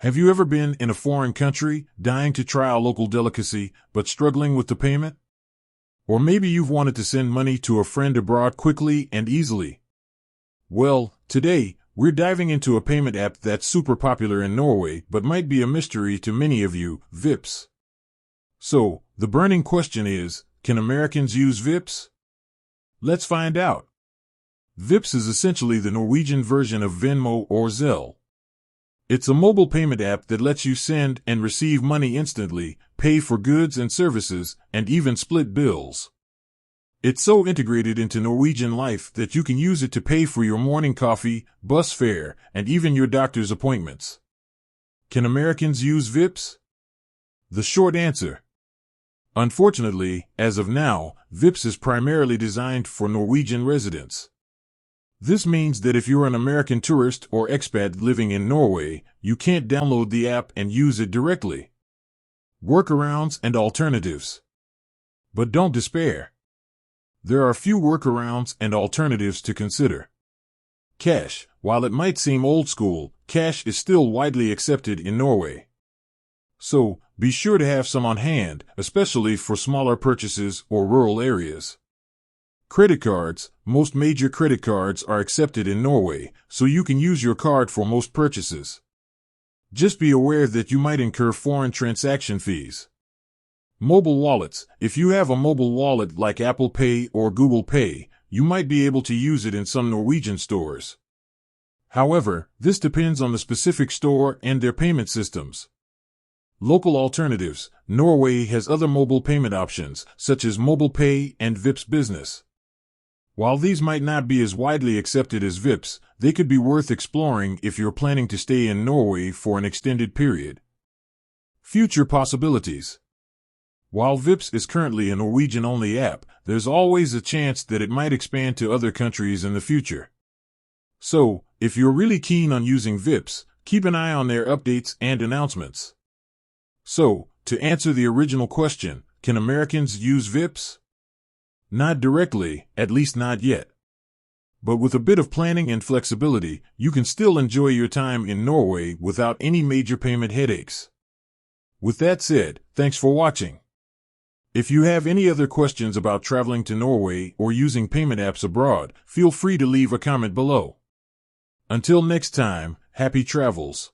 Have you ever been in a foreign country, dying to try a local delicacy, but struggling with the payment? Or maybe you've wanted to send money to a friend abroad quickly and easily. Well, today, we're diving into a payment app that's super popular in Norway but might be a mystery to many of you, Vipps. So, the burning question is, can Americans use Vipps? Let's find out. Vipps is essentially the Norwegian version of Venmo or Zelle. It's a mobile payment app that lets you send and receive money instantly, pay for goods and services, and even split bills. It's so integrated into Norwegian life that you can use it to pay for your morning coffee, bus fare, and even your doctor's appointments. Can Americans use Vipps? The short answer: unfortunately, as of now, Vipps is primarily designed for Norwegian residents. This means that if you're an American tourist or expat living in Norway, you can't download the app and use it directly. Workarounds and alternatives. But don't despair. There are a few workarounds and alternatives to consider. Cash. While it might seem old school, cash is still widely accepted in Norway. So, be sure to have some on hand, especially for smaller purchases or rural areas. Credit cards. Most major credit cards are accepted in Norway, so you can use your card for most purchases. Just be aware that you might incur foreign transaction fees. Mobile wallets. If you have a mobile wallet like Apple Pay or Google Pay, you might be able to use it in some Norwegian stores. However, this depends on the specific store and their payment systems. Local alternatives. Norway has other mobile payment options, such as Mobile Pay and Vipps Business. While these might not be as widely accepted as Vipps, they could be worth exploring if you're planning to stay in Norway for an extended period. Future possibilities. While Vipps is currently a Norwegian-only app, there's always a chance that it might expand to other countries in the future. So, if you're really keen on using Vipps, keep an eye on their updates and announcements. So, to answer the original question, can Americans use Vipps? Not directly, at least not yet. But with a bit of planning and flexibility, you can still enjoy your time in Norway without any major payment headaches. With that said, thanks for watching. If you have any other questions about traveling to Norway or using payment apps abroad, feel free to leave a comment below. Until next time, happy travels.